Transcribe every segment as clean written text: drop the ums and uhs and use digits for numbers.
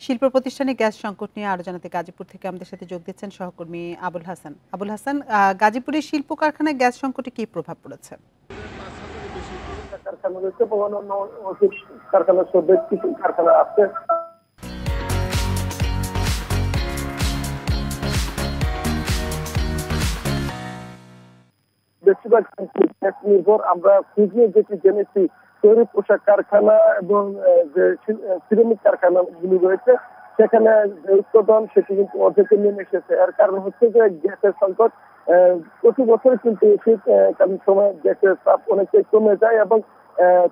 শিল্প প্রতিষ্ঠানে গ্যাস সংকট নিয়ে আরো জানাতে গাজীপুর থেকে আমাদের সাথে যোগ দিচ্ছেন সহকর্মী আবুল হাসান। আবুল হাসান, গাজীপুরের শিল্প কারখানায় গ্যাস সংকটে কি প্রভাব পড়েছে? কারখানা রয়েছে এবং অন্যান্য ওষুধ কারখানা সহ বেশ কিছু কারখানা আছে। বেশিরভাগ গ্যাস নির্ভর। আমরা খুঁজে যেটি জেনেছি তৈরি পোশাক কারখানা এবং যে সিরামিক কারখানাগুলি রয়েছে সেখানে যে উৎপাদন সেটি কিন্তু অর্ধেকে নেমে এসেছে। এর কারণ হচ্ছে যে গ্যাসের সংকট। প্রতি বছর কিন্তু শীতকালীন সময় গ্যাসের চাপ অনেকটাই কমে যায় এবং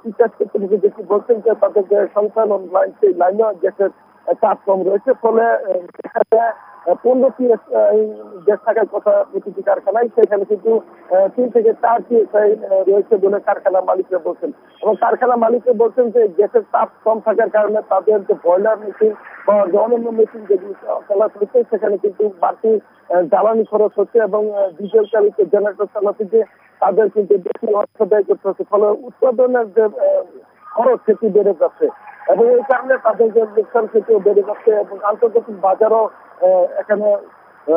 তিতাস কর্তৃপক্ষ যেটি বলছেন যে তাদের যে সঞ্চালন লাইন সেই লাইনেও গ্যাসের চাপ কম রয়েছে। ফলে সেখানে 15 গ্যাস থাকার কথা প্রতিটি কারখানায়, সেখানে কিন্তু 3 থেকে 4 PSI রয়েছে বলে কারখানা মালিকরা বলছেন। এবং কারখানা মালিকরা বলছেন যে গ্যাসের চাপ কম থাকার কারণে তাদের যে বয়লার মেশিন বা যে অন্যান্য মেশিন যেগুলো চালাতে হচ্ছে সেখানে কিন্তু বাড়তি জ্বালানি খরচ হচ্ছে এবং ডিজেল চালিত জেনারেটর চালাতে যে তাদের কিন্তু বেশি অর্থ ব্যয় করতে হচ্ছে। ফলে উৎপাদনের যে খরচ সেটি বেড়ে যাচ্ছে এবং এই কারণে তাদের যে লোকসান সেটিও বেড়ে যাচ্ছে এবং আন্তর্জাতিক বাজারও এখানে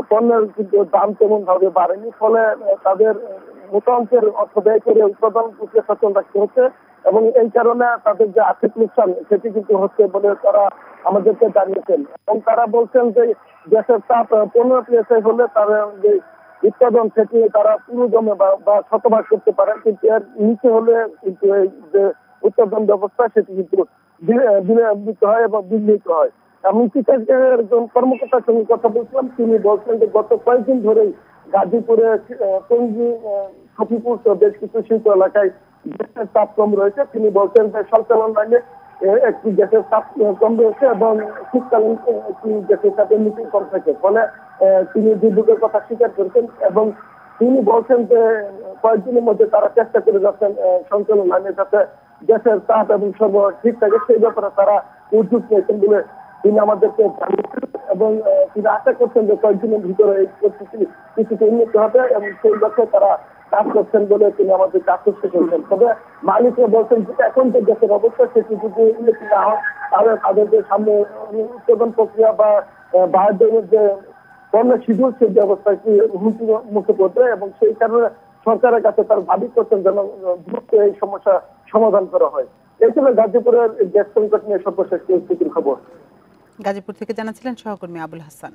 পণ্যের কিন্তু দাম তেমন ভাবে বাড়েনি। ফলে তাদের মোটা অঙ্কের অর্থ ব্যয় করে উৎপাদন প্রক্রিয়া সচল রাখতে হচ্ছে এবং এই কারণে তাদের যে আর্থিক লোকসান সেটি কিন্তু হচ্ছে বলে তারা আমাদেরকে জানিয়েছেন। এবং তারা বলছেন যে গ্যাসের চাপ 15 PSI হলে তারা যে উৎপাদন সেটি তারা পুরো জমে বা শতভাগ করতে পারে, কিন্তু এর নিচে হলে কিন্তু এই যে উৎপাদন ব্যবস্থা সেটি কিন্তু বিলম্বিত হয় এবং বিঘ্নিত হয়। আমি তিতাসের একজন কর্মকর্তার সঙ্গে কথা বলছিলাম, তিনি বলছেন যে গত কয়েকদিন ধরেই গাজীপুরে টঙ্গী সফিপুর সহ বেশ কিছু শিল্প এলাকায় গ্যাসের চাপ কম রয়েছে। তিনি বলছেন যে সঞ্চালন লাইনে একটি গ্যাসের চাপ কম রয়েছে এবং শীতকালীন একটি গ্যাসের চাপের নিচে কম থাকে। ফলে তিনি দুর্যোগের কথা স্বীকার করেছেন এবং তিনি বলছেন যে কয়েকদিনের মধ্যে তারা চেষ্টা করে যাচ্ছেন সঞ্চালন লাইনে যাতে গ্যাসের চাপ এবং সরবরাহ ঠিক থাকে সেই ব্যাপারে তারা উদ্যোগ নিয়েছেন বলে তিনি আমাদেরকে জানিয়েছেন এবং তিনি আশা করছেন যে কয়েকদিনের ভিতরে এই পরিস্থিতি কিছুটা উন্নত হবে এবং সেই লক্ষ্যে তারা কাজ করছেন বলে তিনি আমাদেরকে আশ্বস্ত করেছেন। তবে মালিকরা বলছেন যে এখন যে দেশের অবস্থা সেটি যদি উন্নতি না হয় তাহলে তাদের যে সামনে উৎপাদন প্রক্রিয়া বা বাহাদুরের যে পণ্য শিডিউল সেই ব্যবস্থা কি হুমকির মুখে পড়বে এবং সেই কারণে সরকারের কাছে তার দাবি করছেন যেন দ্রুত এই সমস্যা সমাধান করা হয়। এই ছিল গাজীপুরের গ্যাস সংকট নিয়ে সর্বশেষ পরিস্থিতির খবর। গাজীপুর থেকে জানাচ্ছিলেন সহকর্মী আবুল হাসান।